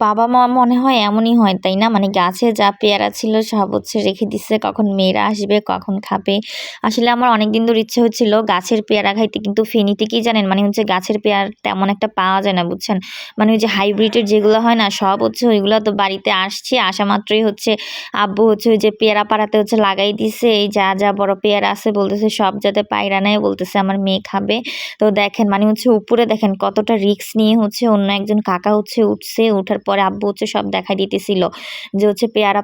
বাবা মা মনে হয় এমনই হয় তাই না? মানে গাছে যা পেয়ারা ছিল সব হচ্ছে রেখে দিছে, কখন মেয়েরা আসবে, কখন খাবে। আসলে আমার অনেকদিন ধরে ইচ্ছে হচ্ছিল গাছের পেয়ারা খাইতে, কিন্তু ফেনীতে কি জানেন মানে হচ্ছে গাছের পেয়ারা তেমন একটা পাওয়া যায় না বুঝছেন? মানে ওই যে হাইব্রিডের যেগুলো হয় না সব হচ্ছে ওইগুলো, তো বাড়িতে আসছি, আসা মাত্রই হচ্ছে আব্বু হচ্ছে ওই যে পেয়ারা পাড়াতে হচ্ছে লাগাই দিছে, এই যা বড় পেয়ারা আছে বলতেছে সব যাতে পাইরা নেয়, বলতেছে আমার মেয়ে খাবে। তো দেখেন মানে হচ্ছে উপরে দেখেন কতটা রিস্ক নিয়ে হচ্ছে অন্য একজন কাকা হচ্ছে উঠছে, উঠার পরে আব্বু হচ্ছে সব দেখাই দিতেছিল যে হচ্ছে পেয়ারা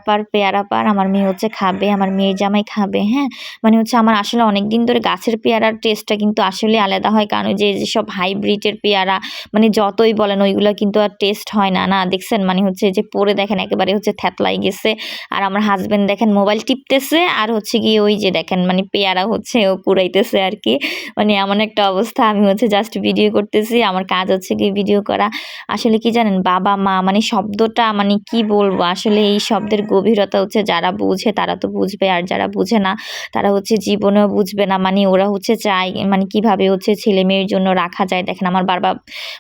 পার আমার মেয়ে হচ্ছে খাবে, আমার মেয়ের জামাই খাবে। হ্যাঁ, মানে হচ্ছে আমার আসলে অনেকদিন ধরে গাছের পেয়ারার টেস্টটা কিন্তু আসলে আলাদা হয়, কারণ ওই যে যেসব হাইব্রিডের পেয়ারা মানে যতই বলেন ওইগুলো কিন্তু আর টেস্ট হয় না। না দেখছেন মানে হচ্ছে যে পরে দেখেন একেবারে হচ্ছে থ্যাতলাই গেছে। আর আমার হাজবেন্ড দেখেন মোবাইল টিপতেছে আর হচ্ছে গিয়ে ওই যে দেখেন মানে পেয়ারা হচ্ছে ও কুড়াইতেছে আর কি। মানে এমন একটা অবস্থা, আমি হচ্ছে জাস্ট ভিডিও করতেছি, আমার কাজ হচ্ছে গিয়ে ভিডিও করা। আসলে কি জানেন বাবা মা মানে শব্দটা মানে কি বলবো, আসলে এই শব্দের গভীরতা হচ্ছে যারা বুঝে তারা তো বুঝবে, আর যারা বুঝে না তারা হচ্ছে জীবনেও বুঝবে না। মানে ওরা হচ্ছে চায় মানে কিভাবে হচ্ছে ছেলে মেয়ের জন্য রাখা যায়। দেখেন আমার বাবা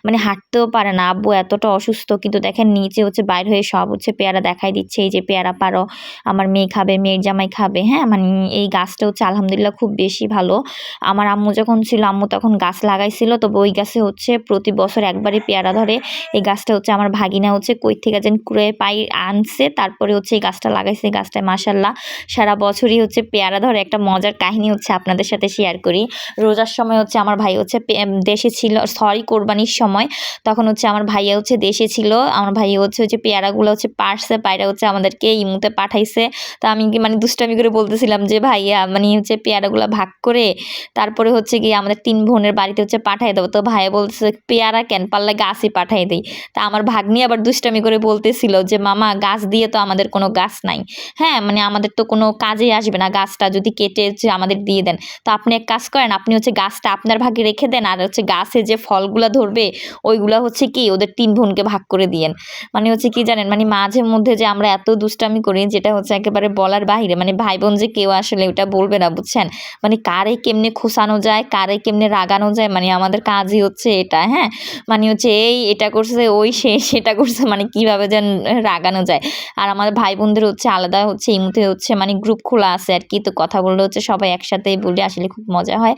মানে হাঁটতেও পারে না, আব্বু এতটা অসুস্থ, কিন্তু দেখেন নিচে হচ্ছে বাইর হয়ে সব হচ্ছে পেয়ারা দেখাই দিচ্ছে, এই যে পেয়ারা পারো, আমার মেয়ে খাবে, মেয়ের জামাই খাবে। হ্যাঁ, মানে এই গাছটা হচ্ছে আলহামদুলিল্লাহ খুব বেশি ভালো। আমার আম্মু যখন ছিল আম্মু তখন গাছ লাগাইছিল, তবে ওই গাছে হচ্ছে প্রতি বছর একবারই পেয়ারা ধরে। এই গাছটা হচ্ছে আমার ভাগিনা হচ্ছে কই থেকে যেন কুড়ে পাই আনছে, তারপরে হচ্ছে এই গাছটা লাগাইছে। এই গাছটায় মাশাল্লাহ সারা বছরই হচ্ছে পেয়ারা ধরে। একটা মজার কাহিনী হচ্ছে আপনাদের সাথে শেয়ার করি। রোজার সময় হচ্ছে আমার ভাই হচ্ছে দেশে ছিল, সরি কোরবানির সময়, তখন হচ্ছে আমার ভাইয়া হচ্ছে দেশে ছিল। আমার ভাইয়া হচ্ছে ওই যে পেয়ারাগুলো হচ্ছে পারছে, পায়রা হচ্ছে আমাদেরকে ইমুতে পাঠাইছে। তো আমি কি মানে দুষ্টামি করে বলতেছিলাম যে ভাইয়া মানে হচ্ছে পেয়ারাগুলো ভাগ করে তারপরে হচ্ছে গিয়ে আমাদের 3 বোনের বাড়িতে হচ্ছে পাঠাই দেবো। তো ভাইয়া বলতেছে পেয়ারা কেন, পারলে গাছই পাঠাই দেই। তা আমার ভাগ্নি আবার দুষ্টামি করে বলতেছিল যে মামা গাছ দিয়ে তো আমাদের কোনো গাছ নাই। হ্যাঁ, মানে আমাদের তো কোনো কাজেই আসবে না গাছটা যদি কেটে হচ্ছে আমাদের দিয়ে দেন। তো আপনি এক কাজ করেন, আপনি হচ্ছে গাছটা আপনার ভাগে রেখে দেন, আর হচ্ছে গাছে যে ফলগুলা ধরবে ওইগুলা হচ্ছে কি ওদের 3 বোনকে ভাগ করে দিয়েন। মানে হচ্ছে কি জানেন মানে মাঝে মধ্যে যে আমরা এত দুষ্টামি করি যেটা হচ্ছে একেবারে বলার বাহিরে। মানে ভাই বোন যে কেউ আসলে ওটা বলবে না বুঝছেন? মানে কারে কেমনে খোসানো যায়, কারে কেমনে রাগানো যায়, মানে আমাদের কাজই হচ্ছে এটা। হ্যাঁ, মানে হচ্ছে এই এটা করছে, ওই সে সেটা করছে, মানে কিভাবে যেন রাগানো যায়। আর আমাদের ভাই বোনদের হচ্ছে আলাদা হচ্ছে এই মুহূর্তে হচ্ছে মানে গ্রুপ খোলা আছে আর কি। তো কথা বললে হচ্ছে সবাই একসাথেই বলি, আসলে খুব মজা হয়।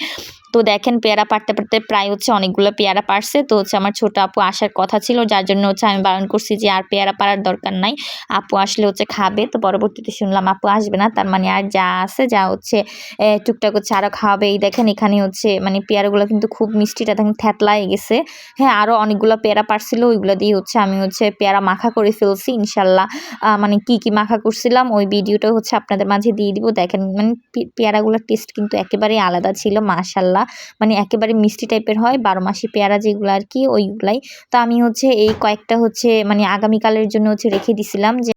তো দেখেন পেয়ারা পাড়তে প্রায় হচ্ছে অনেকগুলো পেয়ারা পারছে। তো হচ্ছে আমার ছোট আপু আসার কথা ছিল, যার জন্য হচ্ছে আমি বারণ করছি যে আর পেয়ারা পাড়ার দরকার নাই, আপু আসলে হচ্ছে খাবে। তো পরবর্তীতে শুনলাম আপু আসবে না, তার মানে আর যা আছে যা হচ্ছে টুকটাক হচ্ছে আরও খাওয়াবে। এই দেখেন এখানে হচ্ছে মানে পেয়ারাগুলো কিন্তু খুব মিষ্টিটা দেখেন থ্যাতলাই গেছে। হ্যাঁ, আরও অনেকগুলো পেয়ারা পারছিল, ওইগুলো দিয়ে হচ্ছে আমি হচ্ছে পেয়ারা মাখা করে ফেলছি ইনশাল্লাহ। মানে কি মাখা করছিলাম ওই ভিডিওটা হচ্ছে আপনাদের মাঝে দিয়ে দিব। দেখেন মানে পেয়ারাগুলোর টেস্ট কিন্তু একেবারেই আলাদা ছিল মাশাল্লাহ। মানে একেবারে মিষ্টি টাইপের হয় 12 মাসি পেয়ারা যেগুলো আর কি ওইগুলাই। তো আমি হচ্ছে এই কয়েকটা হচ্ছে মানে আগামীকালের জন্য হচ্ছে রেখে দিছিলাম যে